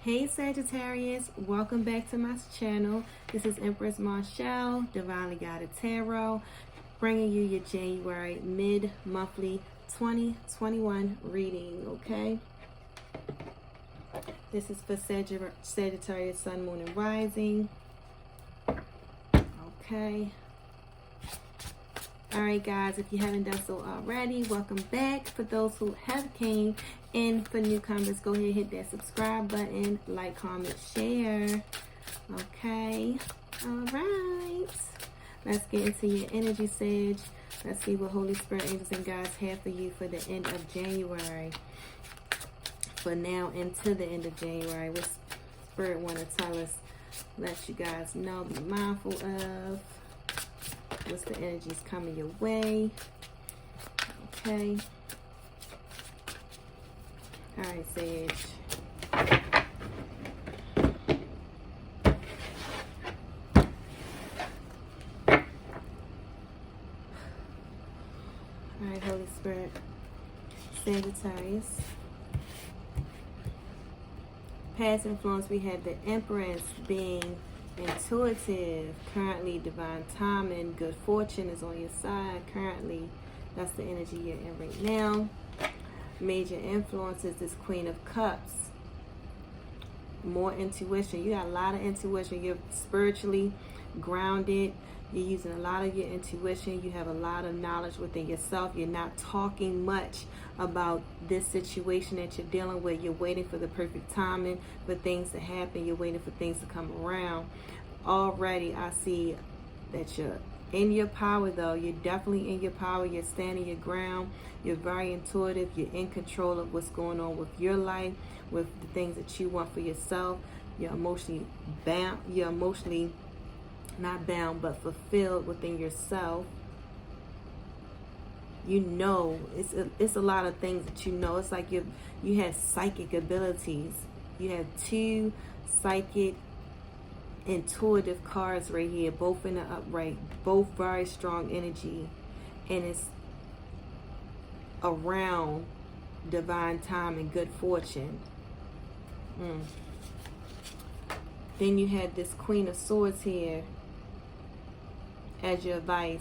Hey Sagittarius, welcome back to my channel. This is Empress Marshall, Divinely Guided Tarot, bringing you your January mid-monthly 2021 reading, okay? This is for Sagittarius, Sun, Moon, and Rising. Okay. Alright guys, if you haven't done so already, welcome back. For those who have came in, for newcomers, go ahead and hit that subscribe button, like, comment, share. Okay. Alright. Let's get into your energy, Sage. Let's see what Holy Spirit, angels, and guides have for you for the end of January. For now into the end of January. What Spirit want to tell us, let you guys know, be mindful of. What's the energies coming your way? Okay. All right, Sage. All right, Holy Spirit. Sagittarius. Past influence, we have the Empress being intuitive. Currently, divine timing, good fortune is on your side. Currently, that's the energy you're in right now. Major influences, this Queen of Cups. More intuition. You got a lot of intuition. You're spiritually grounded. You're using a lot of your intuition. You have a lot of knowledge within yourself. You're not talking much about this situation that you're dealing with. You're waiting for the perfect timing for things to happen. You're waiting for things to come around. Already, I see that you're in your power, though. You're definitely in your power. You're standing your ground. You're very intuitive. You're in control of what's going on with your life, with the things that you want for yourself. You're emotionally bound. You're emotionally not bound, but fulfilled within yourself. You know, it's a lot of things that you know. It's like you have psychic abilities. You have two psychic, intuitive cards right here, both in the upright, both very strong energy, and it's around divine time and good fortune. Then you have this Queen of Swords here as your advice.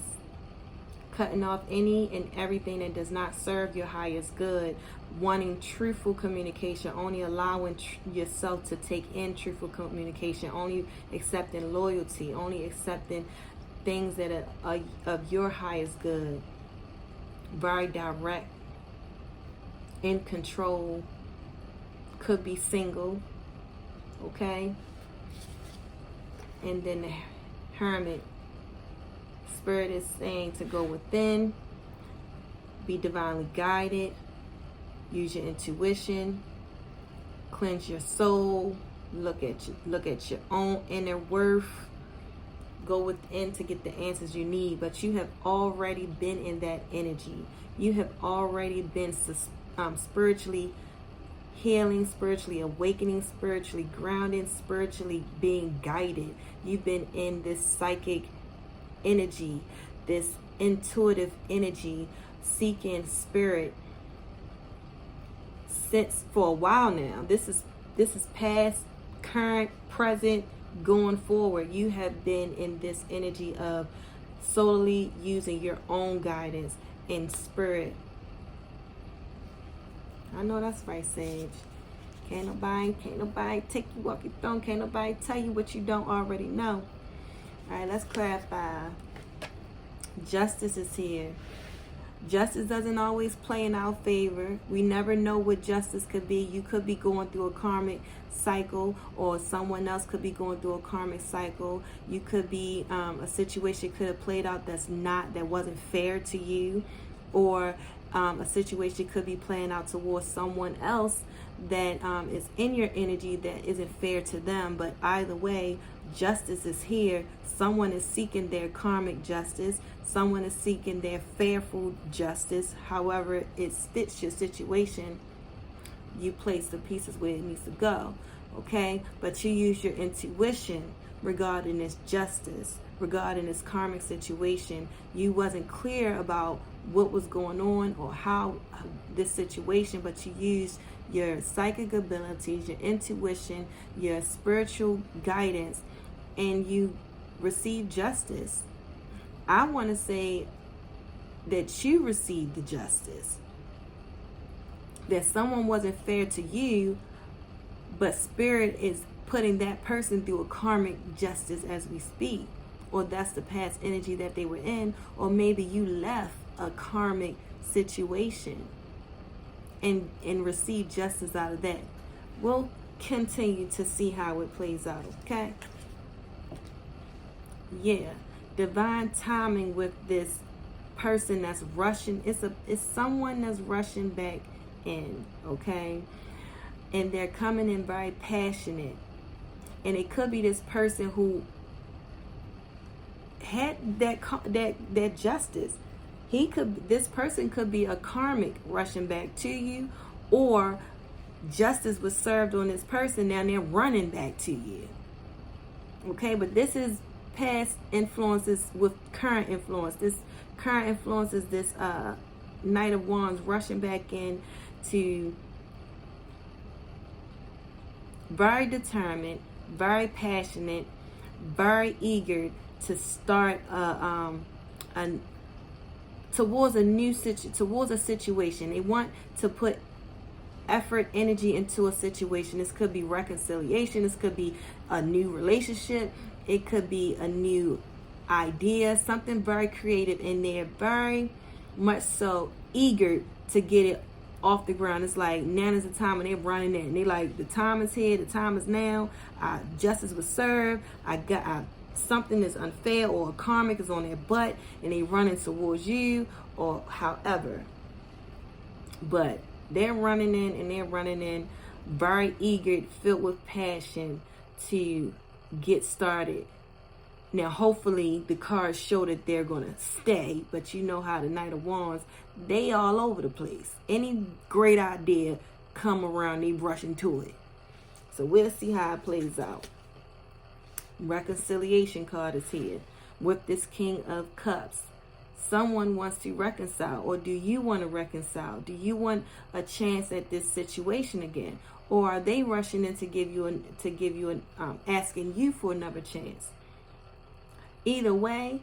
Cutting off any and everything that does not serve your highest good. Wanting truthful communication. Only allowing yourself to take in truthful communication. Only accepting loyalty. Only accepting things that are of your highest good. Very direct. In control. Could be single. Okay. And then the Hermit. Spirit is saying to go within, be divinely guided, use your intuition, cleanse your soul, look at your own inner worth, go within to get the answers you need. But you have already been in that energy. You have already been spiritually healing, spiritually awakening, spiritually grounding, spiritually being guided. You've been in this psychic energy, this intuitive energy, seeking spirit since for a while now. This is past, current, present, going forward. You have been in this energy of solely using your own guidance and spirit. I know that's right, Sage. Can't nobody take you off your throne. Can't nobody tell you what you don't already know. All right, let's clarify. Justice is here. Justice doesn't always play in our favor. We never know what justice could be. You could be going through a karmic cycle, or someone else could be going through a karmic cycle. You could be a situation could have played out that wasn't fair to you, or a situation could be playing out towards someone else that is in your energy that isn't fair to them. But either way, justice is here. Someone is seeking their karmic justice. Someone is seeking their fairful justice. However it fits your situation, you place the pieces where it needs to go. Okay? But you use your intuition regarding this justice, regarding this karmic situation. You wasn't clear about what was going on or how this situation, but you used your psychic abilities, your intuition, your spiritual guidance, and you receive justice. I want to say that you received the justice. That someone wasn't fair to you, but Spirit is putting that person through a karmic justice as we speak. Or that's the past energy that they were in. Or maybe you left a karmic situation and receive justice out of that. We'll continue to see how it plays out, okay? Yeah, divine timing with this person that's rushing. It's someone that's rushing back in, okay? And they're coming in very passionate. And it could be this person who had that justice. This person could be a karmic rushing back to you, or justice was served on this person, now they're running back to you. Okay, but this is past influences with current influence. This current influence is this Knight of Wands rushing back in to very determined, very passionate, very eager to start towards a situation. They want to put effort, energy into a situation. This could be reconciliation. This could be a new relationship. It could be a new idea, something very creative, and they're very much so eager to get it off the ground. It's like now is the time when they're running in. They like, the time is here, the time is now. Justice was served. Something is unfair or karmic is on their butt, and they running towards you or however. But they're running in very eager, filled with passion to get started. Now, hopefully the cards show that they're going to stay, but you know how the Knight of Wands, they all over the place. Any great idea come around, they rush into it. So we'll see how it plays out. Reconciliation card is here with this King of Cups. Someone wants to reconcile, or do you want to reconcile? Do you want a chance at this situation again, or are they rushing in to give you asking you for another chance? Either way,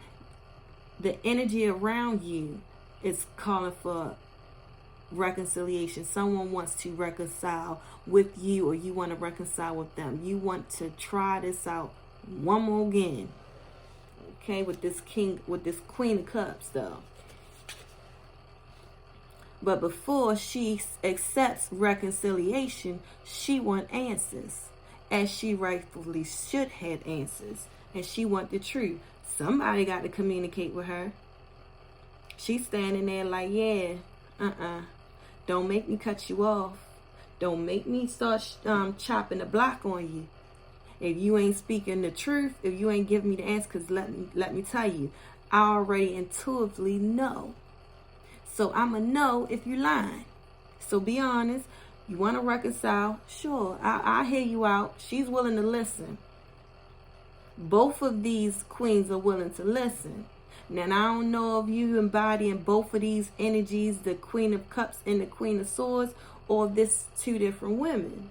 the energy around you is calling for reconciliation. Someone wants to reconcile with you, or you want to reconcile with them. You want to try this out one more again. Okay, with this Queen of Cups though. But before she accepts reconciliation, she wants answers, as she rightfully should have answers, and she wants the truth. Somebody got to communicate with her. She's standing there like, yeah, don't make me cut you off. Don't make me start chopping the block on you. If you ain't speaking the truth, if you ain't giving me the answer, because let me tell you, I already intuitively know. So I'm going to know if you're lying. So be honest. You want to reconcile? Sure, I'll hear you out. She's willing to listen. Both of these queens are willing to listen. Now, I don't know if you embodying both of these energies, the Queen of Cups and the Queen of Swords, or if this two different women.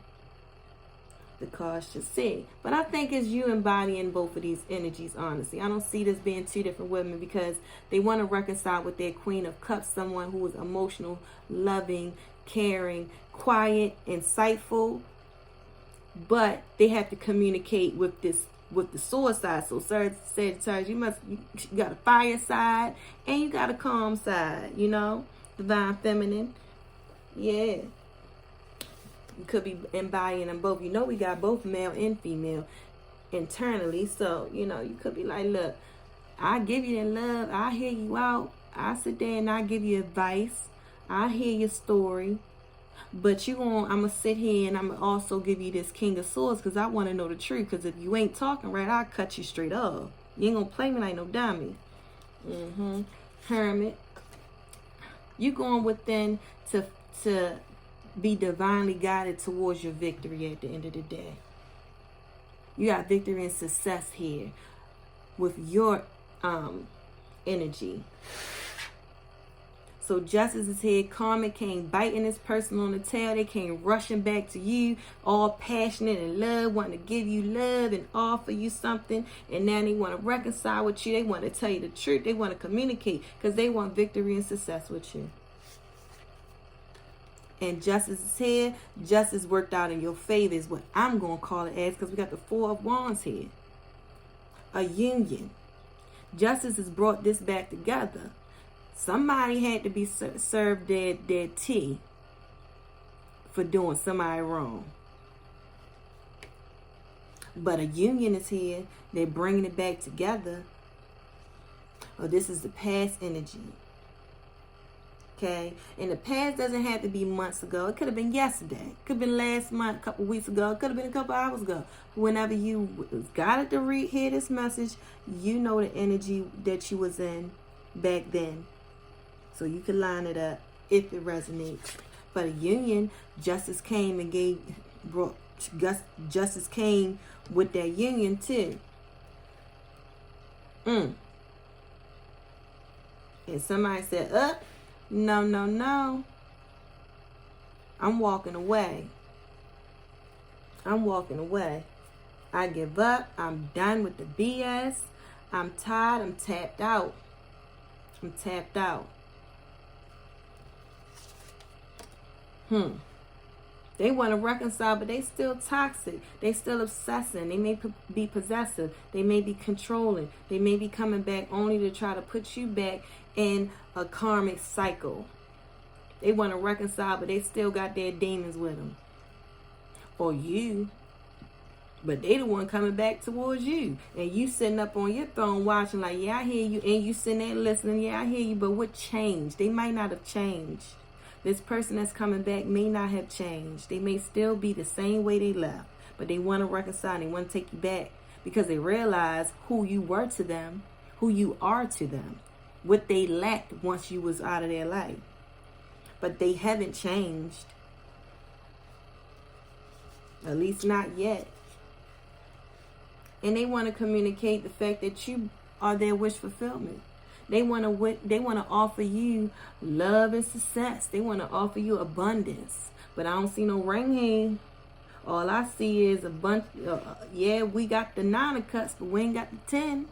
The cards should say. But I think it's you embodying both of these energies, honestly. I don't see this being two different women, because they want to reconcile with their Queen of Cups, someone who is emotional, loving, caring, quiet, insightful. But they have to communicate with the sword side. So Sagittarius, you got a fire side and you got a calm side, divine feminine. Yeah. You could be embodying them both. We got both male and female internally. So, you could be like, look, I give you the love. I hear you out. I sit there and I give you advice. I hear your story. But I'm going to sit here and I'm going to also give you this King of Swords, because I want to know the truth. Because if you ain't talking right, I'll cut you straight off. You ain't going to play me like no dummy. Hermit. You going within to be divinely guided towards your victory at the end of the day. You got victory and success here with your energy. So justice is here. Karma came biting this person on the tail. They came rushing back to you, all passionate and love, wanting to give you love and offer you something. And now they want to reconcile with you. They want to tell you the truth. They want to communicate because they want victory and success with you. And justice is here. Justice worked out in your favor is what I'm going to call it as, because we got the Four of Wands here. A union. Justice has brought this back together. Somebody had to be served their tea for doing somebody wrong. But a union is here. They're bringing it back together. Oh, this is the past energy. Okay? And the past doesn't have to be months ago. It could have been yesterday. It could have been last month, a couple weeks ago. It could have been a couple hours ago. Whenever you got it to hear this message, you know the energy that you was in back then. So you can line it up if it resonates. But a union, justice came and justice came with that union too. And somebody said, no, no, no. I'm walking away. I'm walking away. I give up. I'm done with the BS. I'm tired. I'm tapped out. I'm tapped out. They want to reconcile, but they still toxic. They still obsessing. They may be possessive. They may be controlling. They may be coming back only to try to put you back in a karmic cycle. They want to reconcile, but they still got their demons with them. Or you. But they the one coming back towards you. And you sitting up on your throne watching like, yeah, I hear you. And you sitting there listening, yeah, I hear you. But what changed? They might not have changed. This person that's coming back may not have changed. They may still be the same way they left. But they want to reconcile. They want to take you back. Because they realize who you were to them. Who you are to them. What they lacked once you was out of their life. But they haven't changed. At least not yet. And they want to communicate the fact that you are their wish fulfillment. They want to offer you love and success. They want to offer you abundance. But I don't see no ring here. All I see is a bunch. Yeah, we got the 9 of cups, but we ain't got the 10.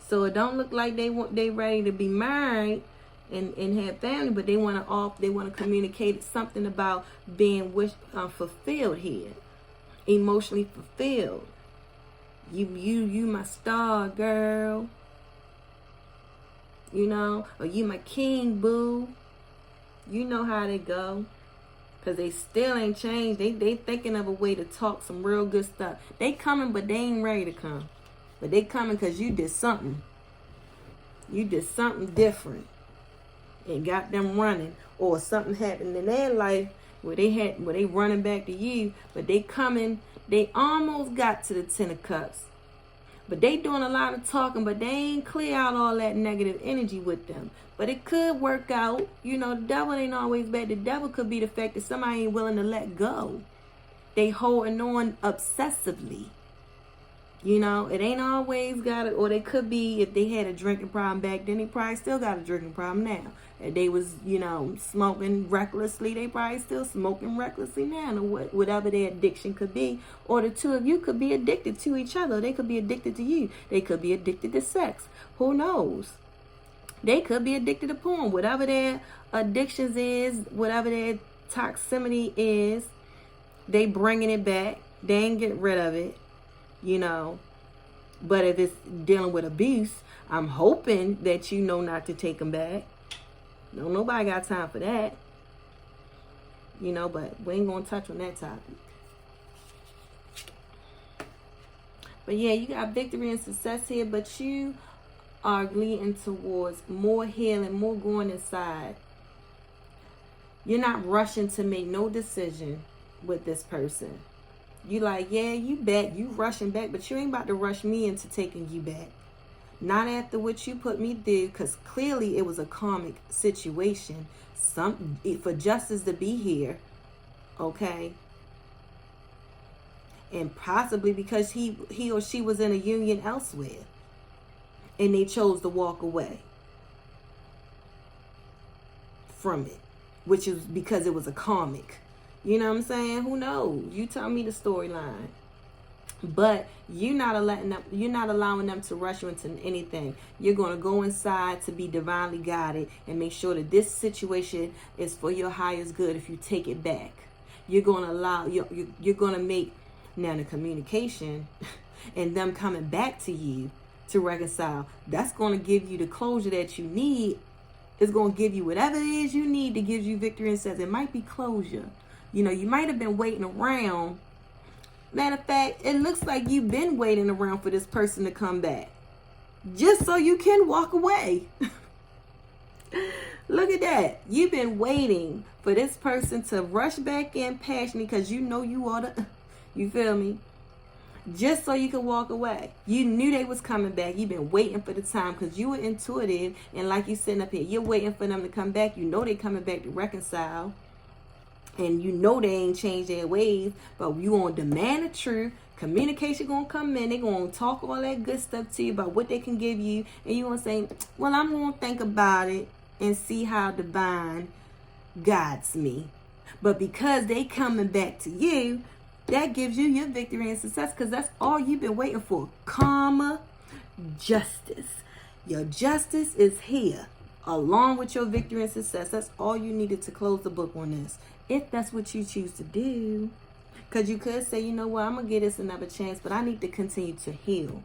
So it don't look like they ready to be married and have family, but they want to communicate something about being fulfilled here, emotionally fulfilled. You my star, girl. You know, or you my king, boo. You know how they go. Because they still ain't changed. They thinking of a way to talk some real good stuff. They coming, but they ain't ready to come. But they coming because you did something. You did something different. And got them running. Or something happened in their life where they running back to you. But they coming. They almost got to the 10 of cups. But they doing a lot of talking, but they ain't clear out all that negative energy with them. But it could work out. You know, the devil ain't always bad. The devil could be the fact that somebody ain't willing to let go. They holding on obsessively. You know, it ain't always got it. Or they could be, if they had a drinking problem back then, they probably still got a drinking problem now. If they was, you know, smoking recklessly, they probably still smoking recklessly now. Or whatever their addiction could be. Or the two of you could be addicted to each other. They could be addicted to you. They could be addicted to sex. Who knows? They could be addicted to porn. Whatever their addictions is, whatever their toxicity is, they bringing it back. They ain't getting rid of it. You know, but if it's dealing with abuse, I'm hoping that you know not to take them back. No, nobody got time for that. You know, but we ain't going to touch on that topic. But yeah, you got victory and success here, but you are leading towards more healing, more going inside. You're not rushing to make no decision with this person. You like, yeah, you back, you rushing back, but you ain't about to rush me into taking you back. Not after what you put me through, because clearly it was a karmic situation. For justice to be here, okay? And possibly because he or she was in a union elsewhere. And they chose to walk away. from it, which is because it was a karmic. You know what I'm saying? Who knows? You tell me the storyline. But you're not allowing them to rush you into anything. You're going to go inside to be divinely guided and make sure that this situation is for your highest good. If you take it back, you're going to allow, you're going to make now the communication and them coming back to you to reconcile. That's going to give you the closure that you need. It's going to give you whatever it is you need to give you victory and success. It might be closure. You know, you might have been waiting around. Matter of fact, it looks like you've been waiting around for this person to come back just so you can walk away. Look at that. You've been waiting for this person to rush back in passionately because you know you ought to, you feel me? Just so you can walk away. You knew they was coming back. You've been waiting for the time because you were intuitive. And like you sitting up here, you're waiting for them to come back. You know they coming back to reconcile. And you know they ain't changed their ways, but you gonna demand the truth. Communication gonna come in. They gonna talk all that good stuff to you about what they can give you, and you gonna say, "Well, I'm gonna think about it and see how divine guides me." But because they coming back to you, that gives you your victory and success, because that's all you've been waiting for. Karma, justice. Your justice is here, along with your victory and success. That's all you needed to close the book on this. If that's what you choose to do. Because you could say, you know what, I'm going to give this another chance, but I need to continue to heal.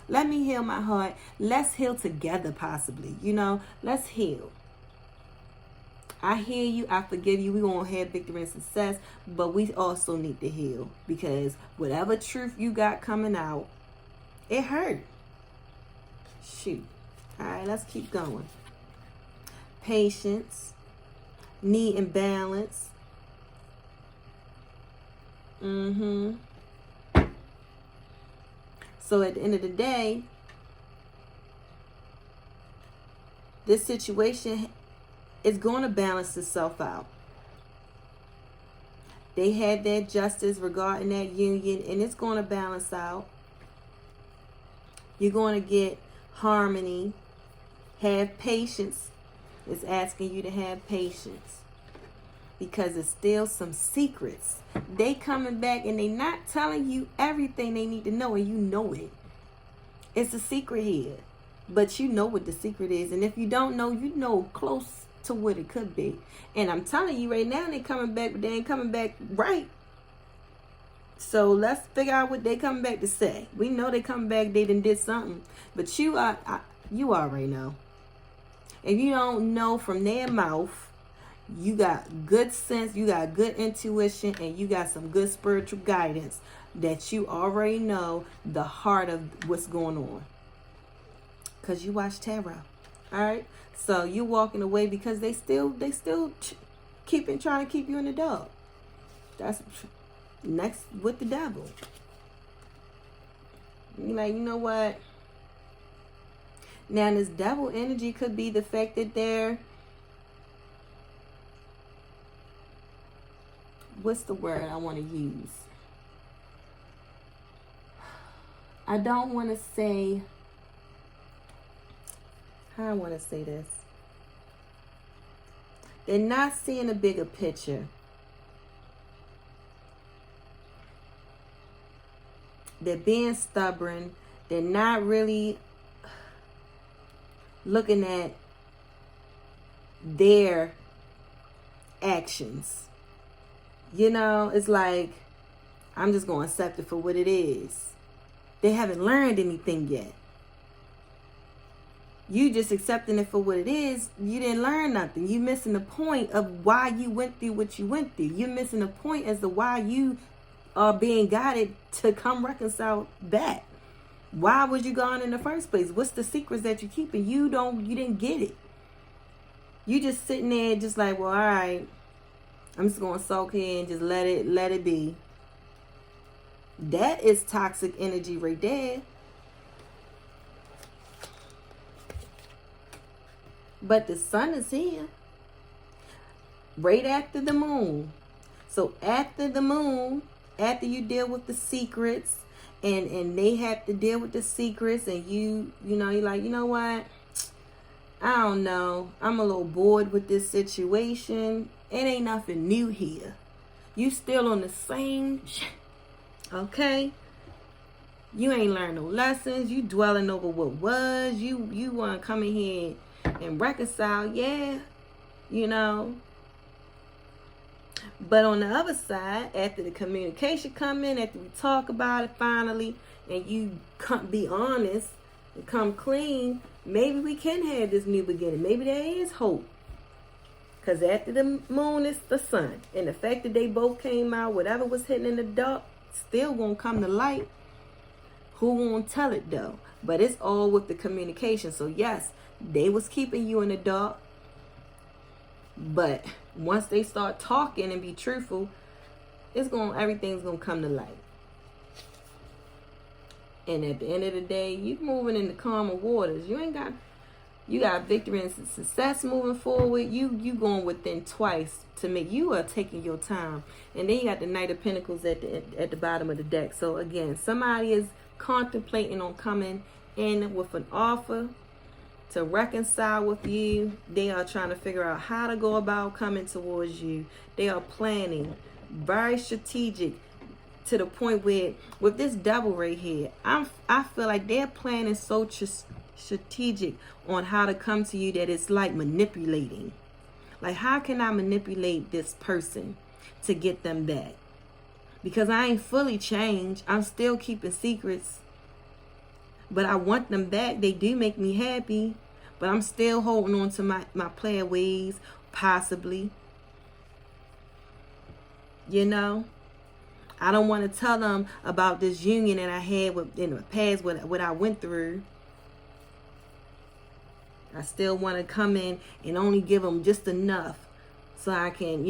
Let me heal my heart. Let's heal together, possibly. You know, let's heal. I hear you. I forgive you. We won't have victory and success, but we also need to heal. Because whatever truth you got coming out, it hurt. Shoot. All right, let's keep going. Patience. Need and balance. So at the end of the day, this situation is going to balance itself out. They had their justice regarding that union, and it's going to balance out. You're going to get harmony. Have patience. It's asking you to have patience. Because there's still some secrets. They coming back and they not telling you everything they need to know, and you know it. It's a secret here. But you know what the secret is. And if you don't know, you know close to what it could be. And I'm telling you right now, they coming back, but they ain't coming back right. So let's figure out what they coming back to say. We know they coming back, they done did something. But you already know. If you don't know from their mouth, you got good sense, you got good intuition, and you got some good spiritual guidance that you already know the heart of what's going on. Because you watch tarot. Alright? So you're walking away because they still trying to keep you in the dark. That's next with the devil. You're like, you know what? Now this devil energy could be the fact that they're, what's the word I want to use? I don't want to say, how I want to say this. They're not seeing a bigger picture. They're being stubborn. They're not really looking at their actions. You know, it's like, I'm just going to accept it for what it is. They haven't learned anything yet. You just accepting it for what it is. You didn't learn nothing. You missing the point of why you went through what you went through. You're missing the point as to why you are being guided to come reconcile back. Why was you gone in the first place? What's the secrets that you're keeping? You didn't get it. You just sitting there just like, well, all right, I'm just going to soak here and just let it be. That is toxic energy right there. But the sun is here. Right after the moon. So after the moon, after you deal with the secrets, and they have to deal with the secrets, and you know, you're like, you know what? I don't know. I'm a little bored with this situation. It ain't nothing new here. You still on the same shit. Okay? You ain't learned no lessons. You dwelling over what was. You want to come in here and reconcile. Yeah. You know. But on the other side, after the communication come in, after we talk about it finally, and you come be honest and come clean, maybe we can have this new beginning. Maybe there is hope. Because after the moon is the sun. And the fact that they both came out, whatever was hidden in the dark, still gonna come to light. Who won't tell it though? But it's all with the communication. So yes, they was keeping you in the dark. But once they start talking and be truthful, everything's gonna come to light. And at the end of the day, you moving in the calmer waters. You got victory and success moving forward. You going within twice to make. You are taking your time. And then you got the Knight of Pentacles at the bottom of the deck. So again, somebody is contemplating on coming in with an offer to reconcile with you. They are trying to figure out how to go about coming towards you. They are planning, very strategic, to the point where with this Devil right here, I feel like they're planning so strategic on how to come to you that it's like manipulating. Like, how can I manipulate this person to get them back? Because I ain't fully changed. I'm still keeping secrets. But I want them back. They do make me happy. But I'm still holding on to my player ways, possibly. You know? I don't want to tell them about this union that I had in the past, what I went through. I still want to come in and only give them just enough so I can,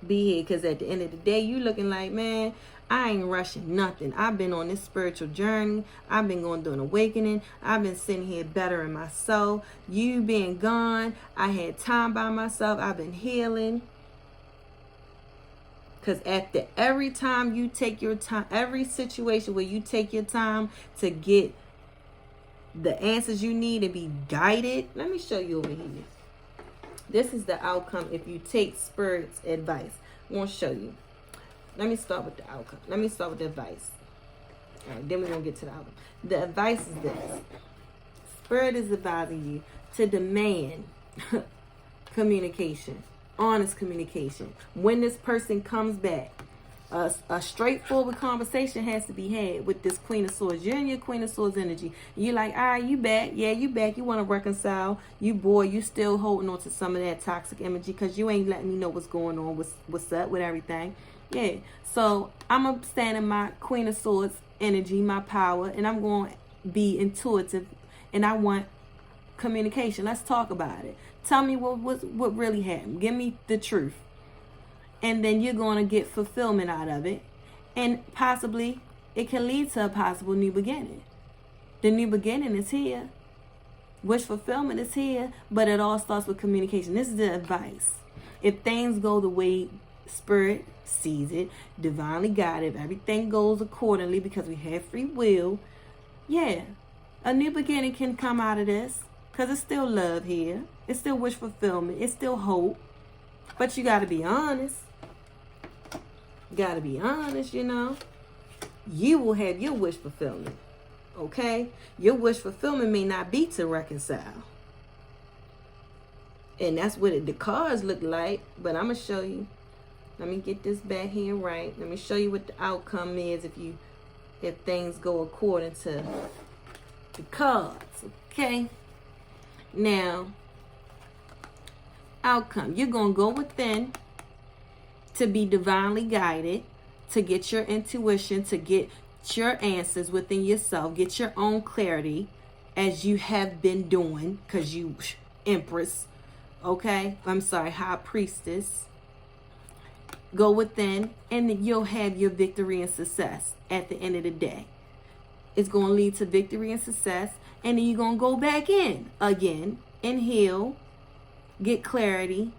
be here. Because at the end of the day, you looking like, man, I ain't rushing nothing. I've been on this spiritual journey. I've been going through an awakening. I've been sitting here bettering myself. You being gone, I had time by myself. I've been healing. Because after every time you take your time, every situation where you take your time to get the answers you need and be guided. Let me show you over here. This is the outcome if you take Spirit's advice. I want to show you. Let me start with the outcome. Let me start with the advice. All right, then we're going to get to the outcome. The advice is this. Spirit is advising you to demand communication. Honest communication. When this person comes back, a straightforward conversation has to be had with this Queen of Swords. You're in your Queen of Swords energy. You're like, all right, you back. Yeah, you back. You want to reconcile. You still holding on to some of that toxic energy because you ain't letting me know what's going on, what's up with everything. Yeah. So I'm going to stand in my Queen of Swords energy, my power, and I'm going to be intuitive, and I want communication. Let's talk about it. Tell me what really happened. Give me the truth. And then you're going to get fulfillment out of it. And possibly it can lead to a possible new beginning. The new beginning is here. Wish fulfillment is here. But it all starts with communication. This is the advice. If things go the way Spirit sees it, divinely guided, if everything goes accordingly because we have free will, yeah, a new beginning can come out of this. Because it's still love here. It's still wish fulfillment. It's still hope. But you got to be honest. You got to be honest, You will have your wish fulfillment. Okay? Your wish fulfillment may not be to reconcile. And that's what the cards look like. But I'm going to show you. Let me get this back here right. Let me show you what the outcome is if things go according to the cards. Okay? Now, outcome. You're going to go within to be divinely guided, to get your intuition, to get your answers within yourself, get your own clarity as you have been doing, because you Empress, okay? I'm sorry, High Priestess. Go within and you'll have your victory and success at the end of the day. It's going to lead to victory and success. And then you're going to go back in again and heal, get clarity,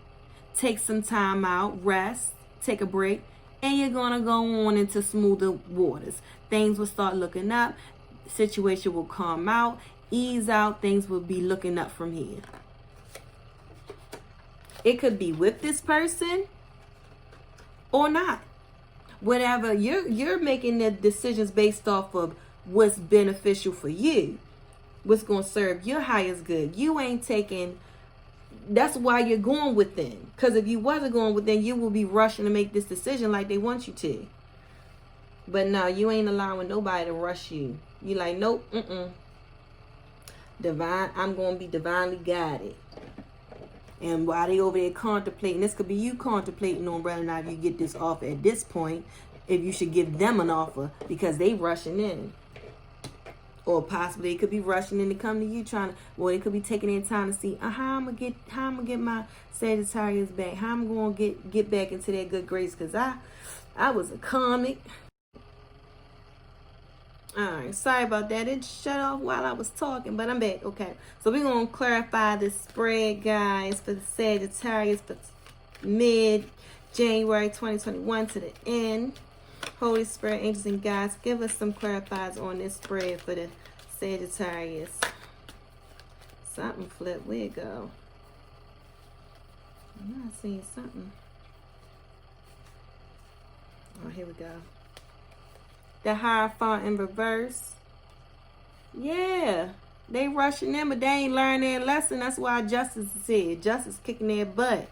take some time out, rest, take a break, and you're going to go on into smoother waters. Things will start looking up. Situation will calm out. ease out. Things will be looking up from here. It could be with this person or not. Whatever, you're making the decisions based off of what's beneficial for you, what's going to serve your highest good. You ain't taking, that's why you're going within. Because if you wasn't going within, you will be rushing to make this decision like they want you to. But no, you ain't allowing nobody to rush you. You like, nope, divine, I'm going to be divinely guided. And while they over there contemplating, this could be you contemplating on whether or not you get this offer at this point, if you should give them an offer because they rushing in. Or possibly it could be rushing in to come to you trying to, or it could be taking their time to see how I'm gonna get my Sagittarius back, how I'm gonna get back into that good grace, because I was a comic. Alright, sorry about that. It shut off while I was talking, but I'm back. Okay, so we're going to clarify this spread, guys, for the Sagittarius for mid-January 2021 to the end. Holy Spirit, angels, and guides, give us some clarifiers on this spread for the Sagittarius. Something flipped. Where'd it go? I'm not seeing something. Oh, here we go. The Hierophant in reverse. Yeah. They rushing in, but they ain't learned their lesson. That's why justice is here. Justice kicking their butt.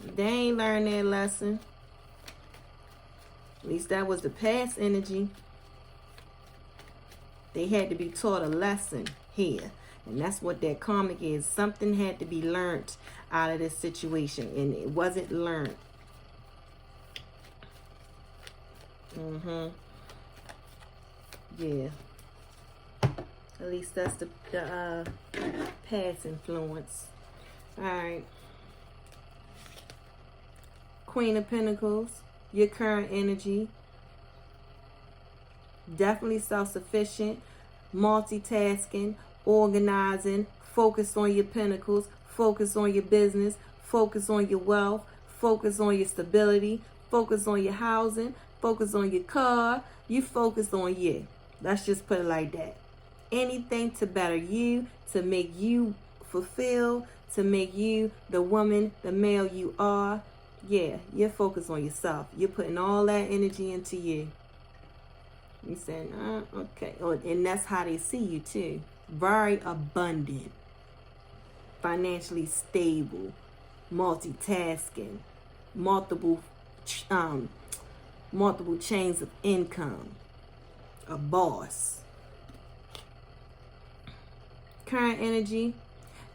They ain't learned their lesson. At least that was the past energy. They had to be taught a lesson here. And that's what that karmic is. Something had to be learned out of this situation. And it wasn't learned. Yeah. At least that's the past influence. Alright. Queen of Pentacles. Your current energy. Definitely self-sufficient. Multitasking. Organizing. Focus on your pentacles. Focus on your business. Focus on your wealth. Focus on your stability. Focus on your housing. Focus on your car. You focus on you. Let's just put it like that. Anything to better you, to make you fulfill, to make you the woman, the male you are. Yeah, you're focused on yourself. You're putting all that energy into you. You saying, okay. Oh, and that's how they see you too. Very abundant. Financially stable. Multitasking. Multiple chains of income. A boss. Current energy.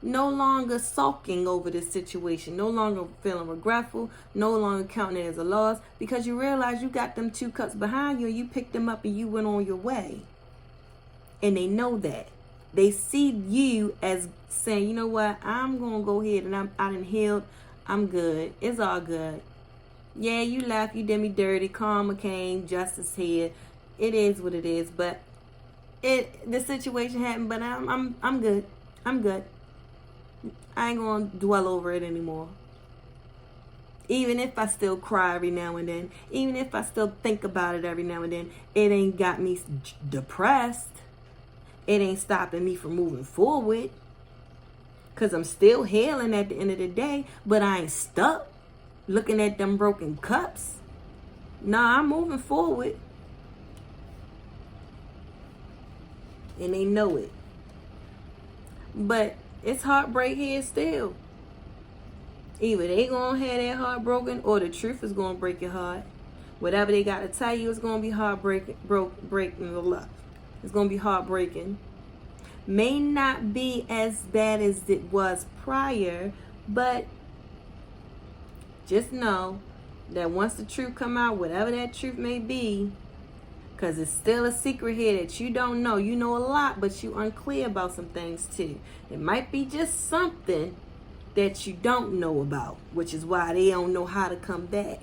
No longer sulking over this situation. No longer feeling regretful. No longer counting it as a loss. Because you realize you got them 2 cups behind you. And you picked them up and you went on your way. And they know that. They see you as saying, you know what? I'm going to go ahead and I done healed. I'm good. It's all good. Yeah, you left. You did me dirty. Karma came. Justice here. It is what it is. But the situation happened. But I'm good. I'm good. I ain't gonna dwell over it anymore. Even if I still cry every now and then, even if I still think about it every now and then, it ain't got me depressed. It ain't stopping me from moving forward. Because I'm still healing at the end of the day, but I ain't stuck looking at them broken cups. Nah, I'm moving forward. And they know it. But it's heartbreak here still. Either they gonna have their heart broken or the truth is gonna break your heart. Whatever they got to tell you is gonna be heartbreaking. It's gonna be heartbreaking. May not be as bad as it was prior, but just know that once the truth come out, whatever that truth may be, because it's still a secret here that you don't know. You know a lot, but you unclear about some things too. It might be just something that you don't know about, which is why they don't know how to come back.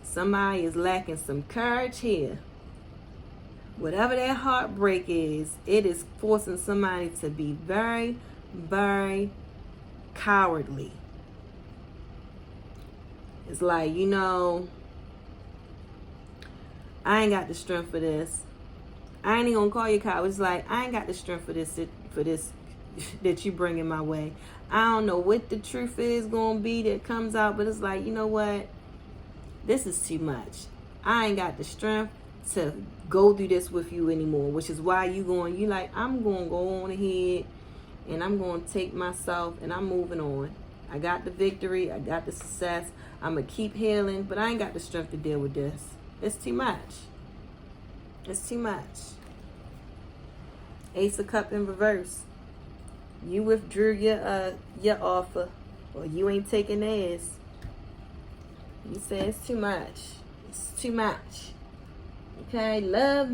Somebody is lacking some courage here. Whatever that heartbreak is, it is forcing somebody to be very, very cowardly. It's like, you know, I ain't got the strength for this. I ain't even gonna call you coward. It's like, I ain't got the strength for this that you bringing my way. I don't know what the truth is gonna be that comes out, but it's like, you know what? This is too much. I ain't got the strength to go through this with you anymore, which is why you like, I'm gonna go on ahead and I'm gonna take myself and I'm moving on. I got the victory, I got the success, I'm gonna keep healing, but I ain't got the strength to deal with this. It's too much. It's too much. Ace of Cups in reverse. You withdrew your offer, or you ain't taking theirs. You say it's too much. It's too much. Okay, love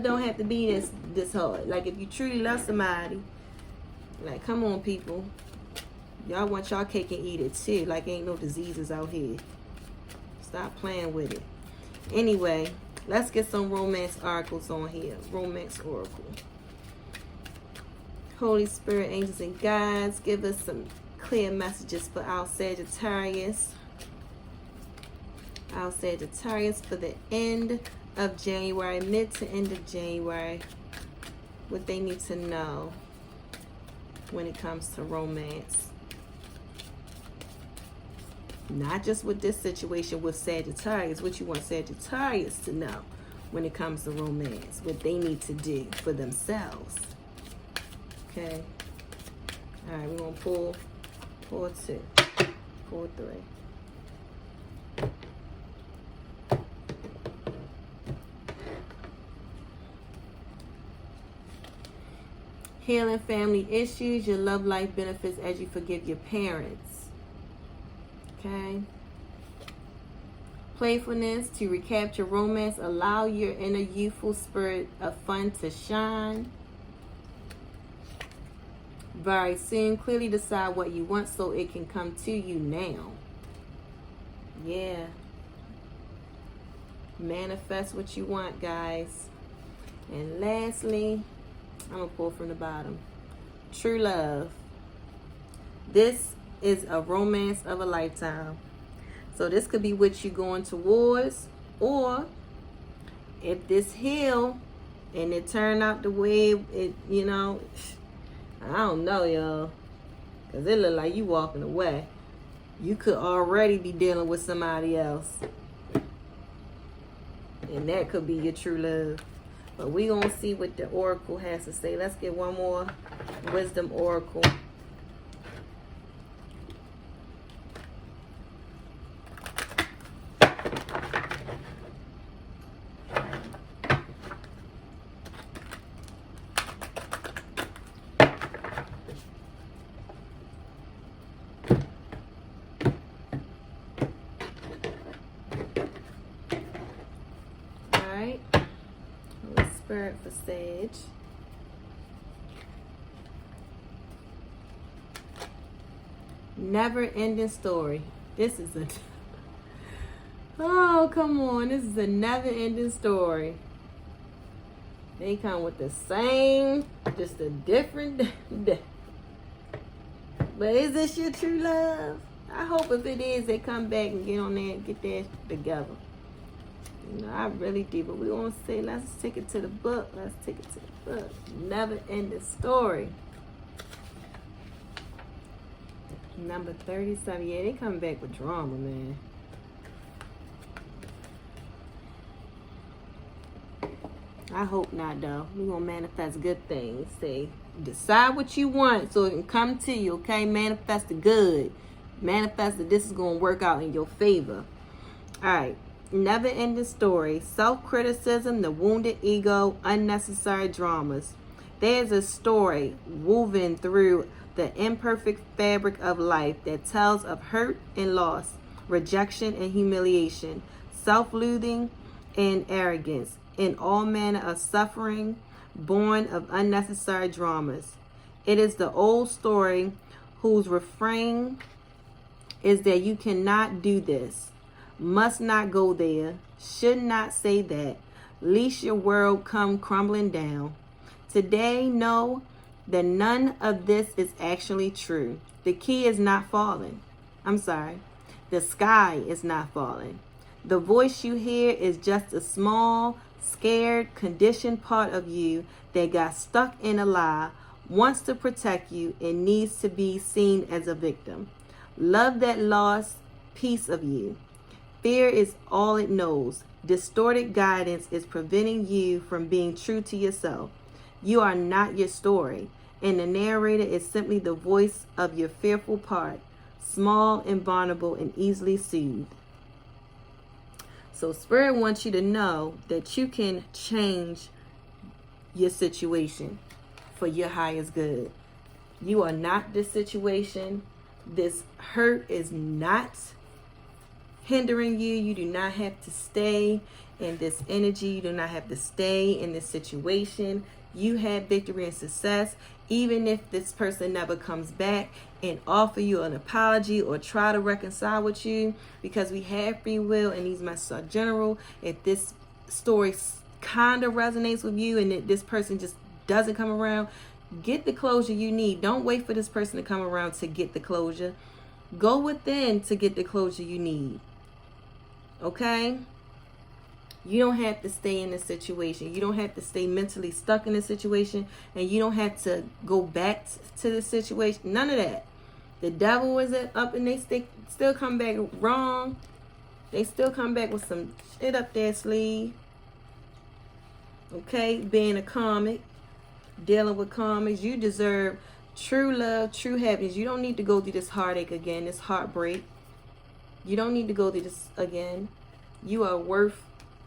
don't have to be this hard. Like, if you truly love somebody, like, come on, people. Y'all want y'all cake and eat it too. Like, ain't no diseases out here. Stop playing with it. Anyway, let's get some romance oracles on here. Romance oracle. Holy Spirit, angels, and guides, give us some clear messages for our Sagittarius. Our Sagittarius for the end of January, mid to end of January. What they need to know when it comes to romance. Not just with this situation with Sagittarius, what you want Sagittarius to know when it comes to romance. What they need to do for themselves. Okay. All right, we're going to pull 2, pull 3. Healing family issues, your love life benefits as you forgive your parents. Okay. Playfulness to recapture romance, allow your inner youthful spirit of fun to shine. Very soon, clearly decide what you want so it can come to you now. Yeah. Manifest what you want, guys. And lastly, I'm going to pull from the bottom. True love. This is a romance of a lifetime. So this could be what you're going towards. Or if this heal and it turned out the way it, you know, I don't know, y'all. Because it look like you walking away. You could already be dealing with somebody else. And that could be your true love. But we going to see what the oracle has to say. Let's get one more wisdom oracle. Spirit for Sage. Never ending story. This is a oh, come on. This is a never ending story. They come with the same, just a different day. But is this your true love? I hope if it is, they come back and get on there and get that together. You know, I really do, but we won't say, let's take it to the book. Let's take it to the book. Never ending story. Number 37. Yeah, they come back with drama, man. I hope not, though. We're going to manifest good things. Say, decide what you want so it can come to you, okay? Manifest the good. Manifest that this is going to work out in your favor. All right. Never ending story. Self-criticism, the wounded ego, unnecessary dramas. There's a story woven through the imperfect fabric of life that tells of hurt and loss, rejection and humiliation, self-loathing and arrogance, and all manner of suffering born of unnecessary dramas. It is the old story whose refrain is that you cannot do this, must not go there, should not say that, lest your world come crumbling down. Today, know that none of this is actually true. The key is not falling. I'm sorry. The sky is not falling. The voice you hear is just a small, scared, conditioned part of you that got stuck in a lie, wants to protect you, and needs to be seen as a victim. Love that lost piece of you. Fear is all it knows. Distorted guidance is preventing you from being true to yourself. You are not your story, and the narrator is simply the voice of your fearful part, small and vulnerable and easily soothed. So Spirit wants you to know that you can change your situation for your highest good. You are not this situation. This hurt is not hindering you. You do not have to stay in this energy. You do not have to stay in this situation. You have victory and success. Even if this person never comes back and offer you an apology or try to reconcile with you, because we have free will and these messages are general. If this story kind of resonates with you and that this person just doesn't come around, get the closure you need. Don't wait for this person to come around to get the closure. Go within to get the closure you need. Okay? You don't have to stay in this situation. You don't have to stay mentally stuck in this situation. And you don't have to go back to the situation. None of that. The devil is up and they still come back wrong. They still come back with some shit up their sleeve. Okay? Being a karmic. Dealing with karmics. You deserve true love, true happiness. You don't need to go through this heartache again. This heartbreak. You don't need to go through this again. You are worth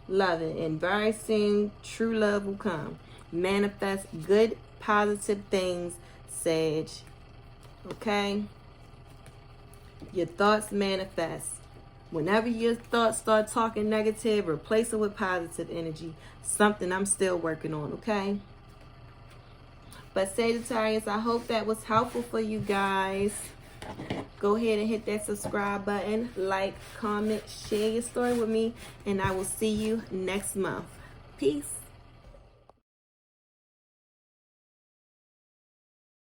loving, and very soon true love will come. Manifest good, positive things, Sag. Okay? Your thoughts manifest. Whenever your thoughts start talking negative, replace it with positive energy. Something I'm still working on, okay? But Sagittarius, I hope that was helpful for you guys. Go ahead and hit that subscribe button, like, comment, share your story with me, and I will see you next month. Peace.